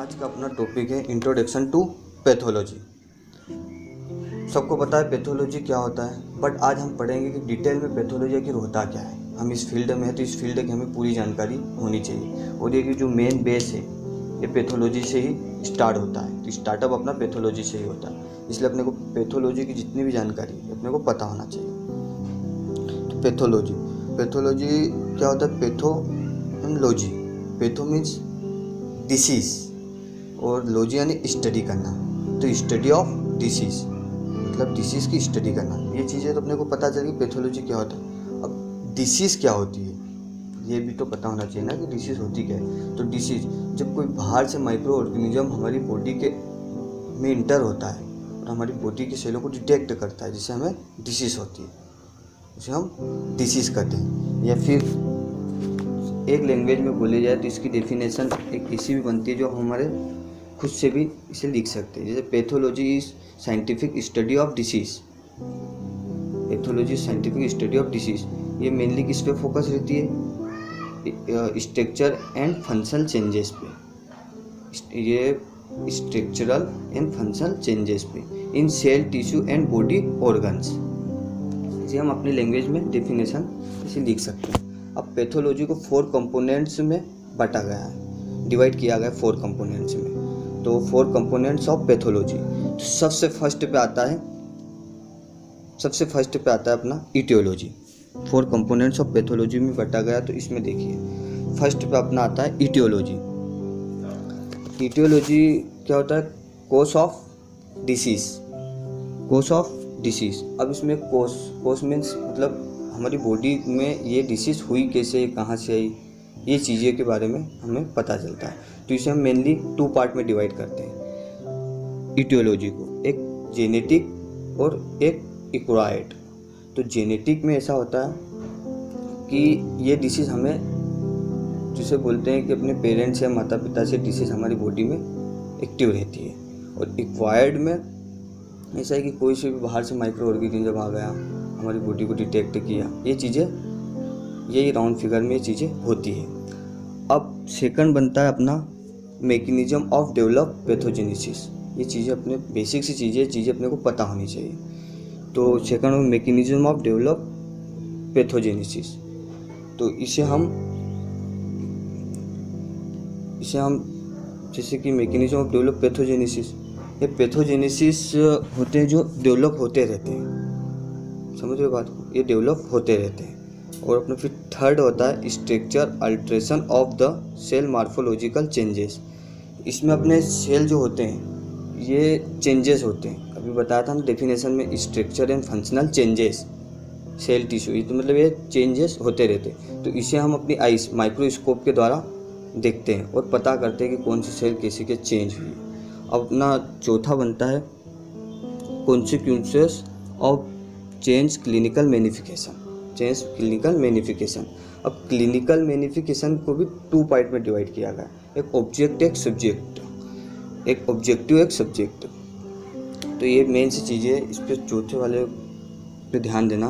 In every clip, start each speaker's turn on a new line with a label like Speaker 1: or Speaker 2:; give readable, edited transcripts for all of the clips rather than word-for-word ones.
Speaker 1: आज का अपना टॉपिक है इंट्रोडक्शन टू पैथोलॉजी। सबको पता है पैथोलॉजी क्या होता है, बट आज हम पढ़ेंगे कि डिटेल में पैथोलॉजी आखिर होता क्या है। हम इस फील्ड में हैं तो इस फील्ड की हमें पूरी जानकारी होनी चाहिए। और ये कि जो मेन बेस है ये पैथोलॉजी से ही स्टार्ट होता है, तो स्टार्टअप अपना पैथोलॉजी से ही होता है। इसलिए अपने को पैथोलॉजी की जितनी भी जानकारी है अपने को पता होना चाहिए। तो पैथोलॉजी क्या होता है? पैथोलॉजी, पैथो मीन्स डिसीज़ और लॉजी यानी स्टडी करना। तो स्टडी ऑफ डिसीज़ मतलब डिसीज़ की स्टडी करना। ये चीज़ें तो अपने को पता चल गई पैथोलॉजी क्या होता है। अब डिसीज़ क्या होती है ये भी तो पता होना चाहिए ना कि डिसीज़ होती क्या है। तो डिसीज़ जब कोई बाहर से माइक्रो ऑर्गेनिज्म हमारी बॉडी के में इंटर होता है और हमारी बॉडी के सेलों को डिटेक्ट करता है, जिससे हमें डिसीज़ होती है, उसे हम डिसीज़ कहते हैं। या फिर एक लैंग्वेज में बोली जाए तो इसकी डेफिनेशन एक ऐसी भी बनती है जो हमारे खुद से भी इसे लिख सकते हैं। जैसे pathology is scientific study of disease. Pathology scientific study of disease ये मेनली किस पे फोकस रहती है? स्ट्रक्चर एंड फंक्शनल चेंजेस पे। ये स्ट्रक्चरल एंड फंक्शनल चेंजेस पे in cell, tissue and body organs. इसे हम अपनी लैंग्वेज में डेफिनेशन इसे लिख सकते हैं। अब पैथोलॉजी को 4 कंपोनेंट्स में बांटा गया है, डिवाइड किया गया है 4 कंपोनेंट्स में। तो 4 कंपोनेंट्स ऑफ पैथोलॉजी। तो सबसे फर्स्ट पे आता है अपना इटियोलॉजी। 4 कंपोनेंट्स ऑफ पैथोलॉजी में बांटा गया। तो इसमें देखिए फर्स्ट पे अपना आता है इटियोलॉजी। इटियोलॉजी क्या होता है? Cos of disease. Cos of disease. अब इसमें कोस मीन्स मतलब हमारी बॉडी में ये डिसीज़ हुई कैसे, कहाँ से आई, ये चीज़ें के बारे में हमें पता चलता है। तो इसे हम मेनली 2 पार्ट में डिवाइड करते हैं इटियोलॉजी को, एक जेनेटिक और एक एक्वायर्ड। तो जेनेटिक में ऐसा होता है कि ये डिसीज़ हमें जिसे बोलते हैं कि अपने पेरेंट्स या माता पिता से डिसीज़ हमारी बॉडी में एक्टिव रहती है। और एक्वायर्ड में ऐसा है कि कोई से भी बाहर से माइक्रो ऑर्गेनिज्म आ गया, हमारी बॉडी को डिटेक्ट किया, ये चीज़ें यही राउंड फिगर में ये चीज़ें होती है। अब सेकंड बनता है अपना मैकेनिज्म ऑफ डेवलप पैथोजेनेसिस। ये चीज़ें अपने बेसिक सी चीज़ें अपने को पता होनी चाहिए। तो second mechanism of develop pathogenesis. तो इसे हम जैसे कि मैकेनिज्म ऑफ डेवलप पैथोजेनेसिस, ये पैथोजेनेसिस होते हैं जो डेवलप होते रहते हैं। समझ रहे बात को? ये डेवलप होते रहते हैं। और अपना फिर थर्ड होता है structure alteration of the cell morphological changes. इसमें अपने सेल जो होते हैं ये चेंजेस होते हैं। अभी बताया था हम डेफिनेशन में, structure and functional changes cell tissue, तो मतलब ये चेंजेस होते रहते हैं। तो इसे हम अपनी आइस माइक्रोस्कोप के द्वारा देखते हैं और पता करते हैं कि कौन सी सेल कैसे के चेंज हुई। अब अपना चौथा बनता है कॉन्सिक्वेंसेस ऑफ चेंज क्लिनिकल मैनिफिकेशन। अब क्लिनिकल मैनिफिकेशन को भी 2 पार्ट में डिवाइड किया गया, एक ऑब्जेक्ट एक सब्जेक्ट, एक ऑब्जेक्टिव एक सब्जेक्ट। तो ये मेन सी चीज़ें, इस पर चौथे वाले पे ध्यान देना।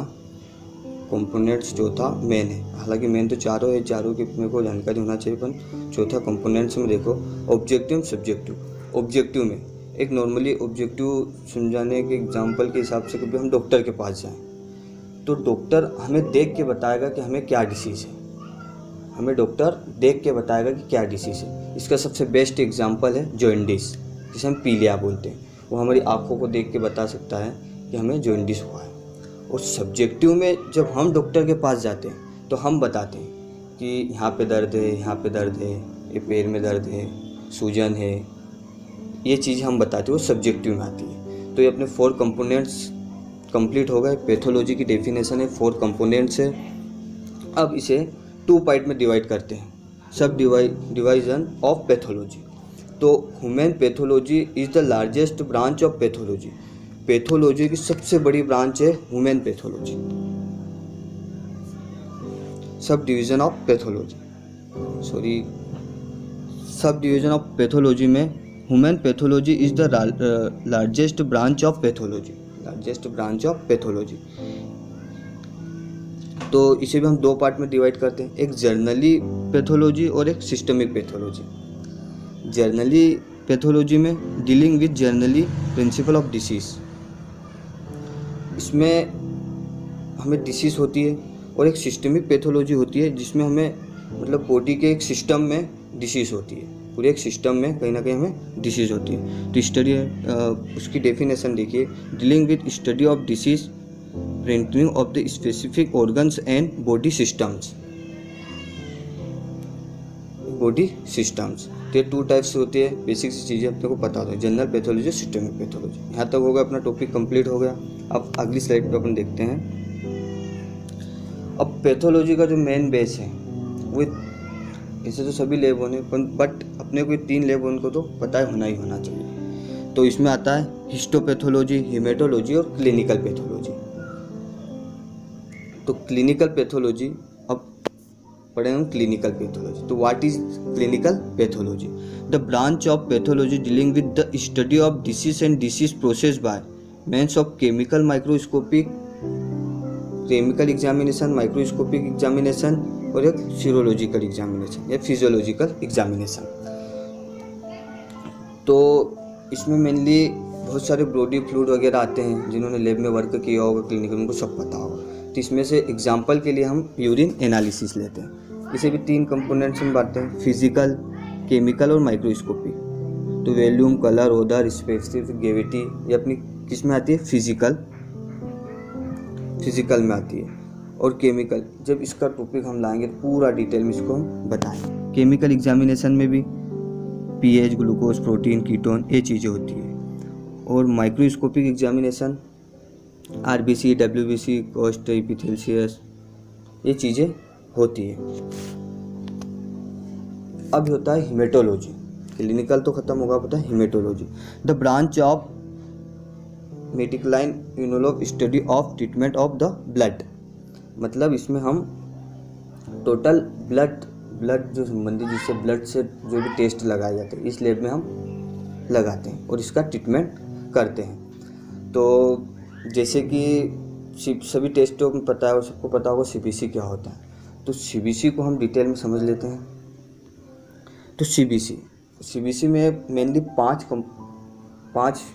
Speaker 1: कंपोनेंट्स चौथा मेन है, हालांकि मेन तो चारों है, चारों की मेरे को जानकारी होना चाहिए, पर चौथा कंपोनेंट्स में देखो ऑब्जेक्टिव सब्जेक्टिव। ऑब्जेक्टिव में एक नॉर्मली ऑब्जेक्टिव समझाने के एग्जांपल के हिसाब से कभी हम डॉक्टर के पास जाएं तो डॉक्टर हमें देख के बताएगा कि हमें क्या डिसीज़ है। हमें डॉक्टर देख के बताएगा कि क्या डिसीज़ है। इसका सबसे बेस्ट एग्जांपल है जॉन्डिस, जिसे हम पीलिया बोलते हैं। वो हमारी आँखों को देख के बता सकता है कि हमें जॉन्डिस हुआ है। और सब्जेक्टिव में जब हम डॉक्टर के पास जाते हैं तो हम बताते हैं कि यहाँ पे दर्द है, यहाँ पे दर्द है, ये पैर में दर्द है, सूजन है, ये चीज़ हम बताते हैं, वो सब्जेक्टिव में आती है। तो ये अपने 4 कंपोनेंट्स कंप्लीट हो गए। पैथोलॉजी की डेफिनेशन है 4 कंपोनेंट्स है। अब इसे 2 पार्ट में डिवाइड करते हैं, सब डिवाइजन ऑफ पैथोलॉजी। तो human pathology is the largest branch of pathology. Pathology की सबसे बड़ी ब्रांच है human pathology. Sub division of pathology में human pathology is the largest branch of pathology. तो इसे भी हम 2 पार्ट में डिवाइड करते हैं, एक जर्नली पैथोलॉजी और एक सिस्टमिक पैथोलॉजी। जर्नली पैथोलॉजी में dealing with generally principle of disease, इसमें हमें डिसीज़ होती है और एक सिस्टमिक पैथोलॉजी होती है जिसमें हमें मतलब बॉडी के एक सिस्टम में डिसीज़ होती है, पूरे एक सिस्टम में कहीं ना कहीं हमें डिसीज़ होती है। तो स्टडी उसकी डेफिनेशन देखिए, dealing with study of disease printing of the specific organs and body systems. Body systems तो 2 टाइप्स होती है, बेसिक सी चीज़ें अपने को पता दो, जनरल पैथोलॉजी, सिस्टमिक पैथोलॉजी। यहाँ तक होगा अपना टॉपिक कंप्लीट हो गया। अब अगली स्लाइड पे अपन देखते हैं। अब पैथोलॉजी का जो मेन बेस है वो, इसे तो सभी लैब होने बट अपने को 3 लैब उनको तो पता है होना ही होना चाहिए। तो इसमें आता है हिस्टोपैथोलॉजी, हेमेटोलॉजी और क्लिनिकल पैथोलॉजी। तो क्लिनिकल पैथोलॉजी, अब पढ़ेंगे हम क्लिनिकल पैथोलॉजी। तो what is clinical pathology? The branch of pathology dealing with the study of disease and disease process by means of chemical microscopic, chemical examination, microscopic examination और एक serological examination या physiological examination. तो इसमें mainly बहुत सारे body fluid वगैरह आते हैं, जिन्होंने लैब में वर्क किया होगा क्लिनिकल, उनको सब पता होगा। तो इसमें से एग्जाम्पल के लिए हम यूरिन एनालिसिस लेते हैं। इसे भी 3 कंपोनेंट्स में बांटते हैं, फिजिकल, केमिकल और माइक्रोस्कोपिक। तो volume, colour, odour, specific gravity, ये अपनी किस में आती है? फिजिकल में आती है। और केमिकल, जब इसका टॉपिक हम लाएंगे तो पूरा डिटेल में इसको हम बताएंगे। केमिकल एग्जामिनेशन में भी पीएच, ग्लूकोज, प्रोटीन, कीटोन, ये चीज़ें होती है। और microscopic examination RBC, WBC, casts, epithelial, ये चीज़ें होती है। अब होता है हेमेटोलॉजी। क्लिनिकल तो खत्म होगा, पता है haematology, the branch of medical यूनोलॉग study of treatment of the blood. मतलब इसमें हम टोटल ब्लड जो संबंधित, जिससे ब्लड से जो भी टेस्ट लगाए जाते हैं इस लैब में हम लगाते हैं और इसका ट्रीटमेंट करते हैं। तो जैसे कि सभी टेस्टों में पता है और सबको पता होगा सीबीसी क्या होता है। तो सीबीसी को हम डिटेल में समझ लेते हैं। तो सीबीसी में मेनली 5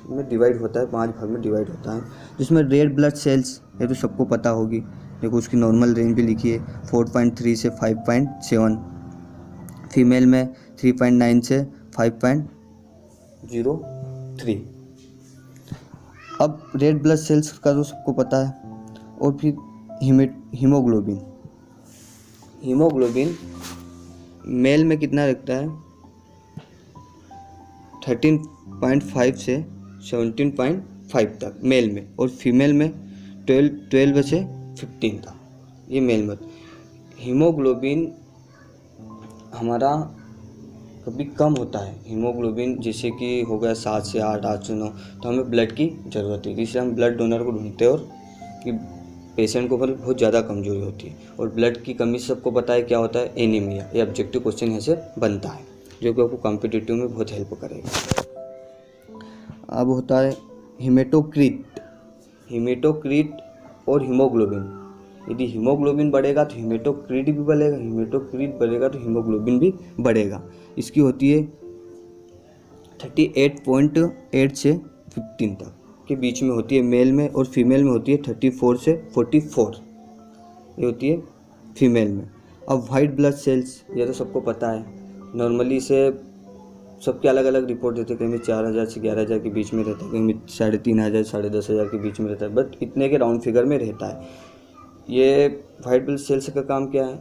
Speaker 1: में डिवाइड होता है, 5 भाग में डिवाइड होता है, जिसमें रेड ब्लड सेल्स, ये तो सबको पता होगी। देखो उसकी नॉर्मल रेंज भी लिखी है 4.3 से 5.7, फीमेल में 3.9 से 5.03। अब रेड ब्लड सेल्स का तो सबको पता है। और फिर हीमोग्लोबिन मेल में कितना रखता है? 13.5 से 17.5 तक मेल में, और फीमेल में 12 से 15 तक, ये मेल में। हीमोग्लोबिन हमारा कभी कम होता है, हीमोग्लोबिन जैसे कि हो गया 7 से 8, 8 से 9, तो हमें ब्लड की ज़रूरत है। इसलिए हम ब्लड डोनर को ढूंढते हैं और कि पेशेंट को बहुत ज़्यादा कमजोरी होती है। और ब्लड की कमी सबको पता है क्या होता है? एनीमिया। ये ऑब्जेक्टिव क्वेश्चन यहाँ से बनता है, जो कि आपको कॉम्पिटिटिव में बहुत हेल्प करेगा। अब होता है हीमेटोक्रीट और हीमोग्लोबिन। यदि हीमोग्लोबिन बढ़ेगा तो हीमेटोक्रीट भी बढ़ेगा, हीमेटोक्रीट बढ़ेगा तो हीमोग्लोबिन भी बढ़ेगा। इसकी होती है 38.8 से 15 तक के बीच में होती है मेल में, और फीमेल में होती है 34 से 44, ये होती है फीमेल में। अब वाइट ब्लड सेल्स, ये तो सबको पता है, नॉर्मली इसे सबके अलग अलग रिपोर्ट देते हैं, कहीं में 4000 से 11000 के बीच में रहता है, कहीं में 3500 से 10,500 के बीच में रहता है, बट इतने के राउंड फिगर में रहता है। ये वाइट ब्लड सेल्स का काम क्या है?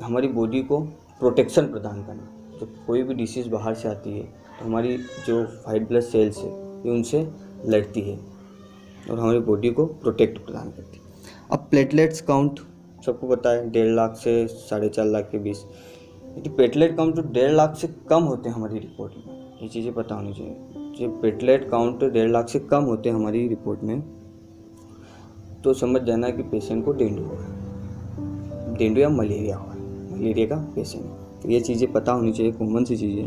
Speaker 1: हमारी बॉडी को प्रोटेक्शन प्रदान करना। जब कोई भी डिसीज़ बाहर से आती है तो हमारी जो वाइट ब्लड सेल्स है ये उनसे लड़ती है और हमारी बॉडी को प्रोटेक्ट प्रदान करती है। अब प्लेटलेट्स काउंट सबको पता है 1.5 लाख से 4.5 लाख के बीच। यदि प्लेटलेट काउंट जो 1.5 लाख से कम होते हैं हमारी रिपोर्ट में, ये चीज़ें पता होनी चाहिए। जब प्लेटलेट काउंट 1.5 लाख से कम होते हैं हमारी रिपोर्ट में, तो समझ जाना कि पेशेंट को डेंगू हुआ, डेंगू या मलेरिया हुआ, मलेरिया का पेशेंट। तो ये चीज़ें पता होनी चाहिए, कॉमन सी चीज़ें।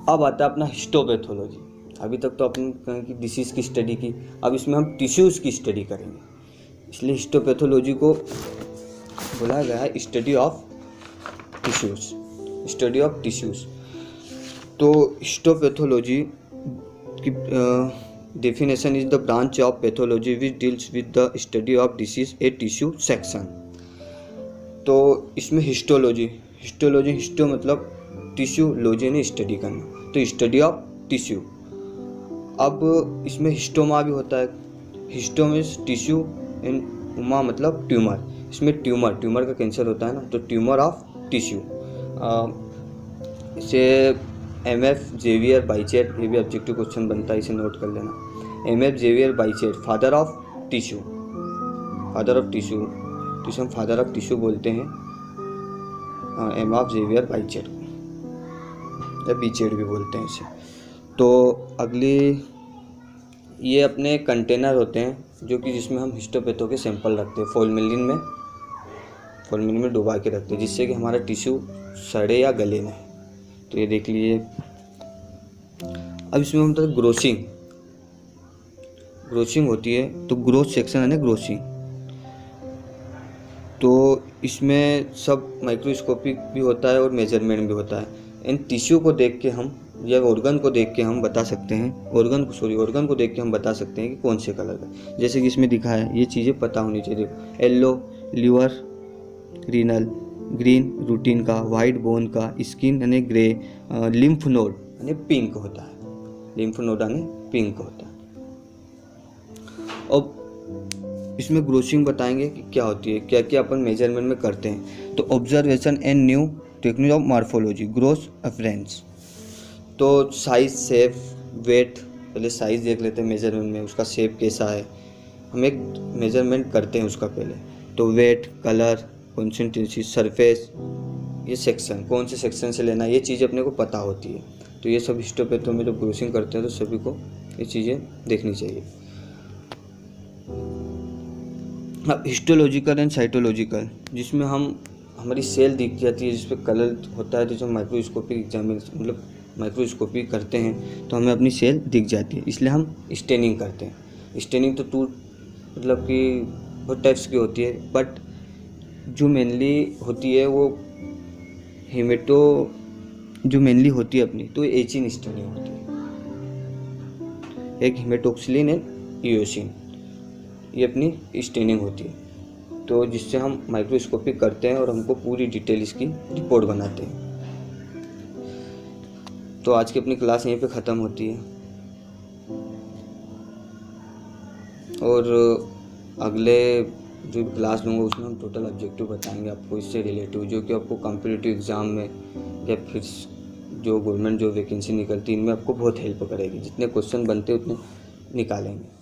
Speaker 1: अब आता है अपना हिस्टोपैथोलॉजी। अभी तक तो अपन की डिसीज़ की स्टडी की, अब इसमें हम टिश्यूज़ की स्टडी करेंगे, इसलिए हिस्टोपैथोलॉजी को बोला गया है स्टडी ऑफ टिश्यूज़। तो हिस्टोपैथोलॉजी की definition is the branch of pathology which deals with the study of disease a tissue section. तो इसमें हिस्टो मतलब टिश्यू, लॉजी ने स्टडी करना, तो स्टडी ऑफ टिश्यू। अब इसमें हिस्टोमा भी होता है, histo means tissue and Uma मतलब ट्यूमर। इसमें ट्यूमर का कैंसर होता है ना, तो ट्यूमर ऑफ टिश्यू। इसे MF जेवियर बाइचेट, ये भी ऑब्जेक्टिव क्वेश्चन बनता है, इसे नोट कर लेना। MF Xavier Bichat, father of tissue, तो हम फादर ऑफ टिश्यू बोलते हैं MF जेवियर बाइचेट या बीचेट भी बोलते हैं इसे। तो अगली, ये अपने कंटेनर होते हैं जो कि जिसमें हम हिस्टोपैथो के सैंपल रखते हैं, फॉर्मेलिन में डुबा के रखते हैं, जिससे कि हमारा टिश्यू सड़े या गले ना। तो ये देख लीजिए। अब इसमें मतलब ग्रोसिंग होती है, तो ग्रोथ सेक्शन है ना, ग्रोसिंग। तो इसमें सब माइक्रोस्कोपिक भी होता है और मेजरमेंट भी होता है। इन टिश्यू को देख के हम या ऑर्गन को देख के हम बता सकते हैं, ऑर्गन को देख के हम बता सकते हैं कि कौन से कलर का। जैसे कि इसमें दिखा है, ये चीज़ें पता होनी चाहिए। Yellow liver renal, green routine का, वाइट बोन का, स्किन यानी ग्रे, लिम्फ नोड यानी पिंक होता है, अब इसमें ग्रोसिंग बताएंगे कि क्या होती है, क्या क्या अपन मेजरमेंट में करते हैं। तो observation and new technique of morphology, growth appearance. तो साइज, शेप, वेट, पहले साइज देख लेते हैं मेजरमेंट में, उसका शेप कैसा है, हम एक मेजरमेंट करते हैं उसका पहले। तो वेट, कलर, कंसिस्टेंसी, सरफेस, ये सेक्शन कौन से सेक्शन से लेना है, ये चीज़ें अपने को पता होती है। तो ये सब हिस्टोपैथो में जब ग्रोसिंग करते हैं तो सभी को ये चीज़ें देखनी चाहिए। अब हिस्टोलॉजिकल एंड साइटोलॉजिकल, जिसमें हमारी सेल दिख जाती है, जिस पर कलर होता है, तो जो माइक्रोस्कोपिक एग्जामिनेशन मतलब माइक्रोस्कोपी करते हैं तो हमें अपनी सेल दिख जाती है, इसलिए हम स्टेनिंग करते हैं। स्टेनिंग तो मतलब कि बहुत टाइप्स की होती है, बट जो मेनली होती है वो जो मेनली होती है अपनी, तो एचिन स्टेनिंग होती है। एक हेमेटोक्सिलिन एंड इयोसिन, ये अपनी स्टेनिंग होती है, तो जिससे हम माइक्रोस्कोपिक करते हैं और हमको पूरी डिटेल इसकी रिपोर्ट बनाते हैं। तो आज की अपनी क्लास यहीं पे ख़त्म होती है, और अगले जो क्लास लूँगा उसमें हम टोटल ऑब्जेक्टिव बताएंगे आपको इससे रिलेटिव, जो कि आपको कॉम्पिटिटिव एग्ज़ाम में या फिर जो गवर्नमेंट जो वैकेंसी निकलती है इनमें आपको बहुत हेल्प करेगी। जितने क्वेश्चन बनते हैं उतने निकालेंगे।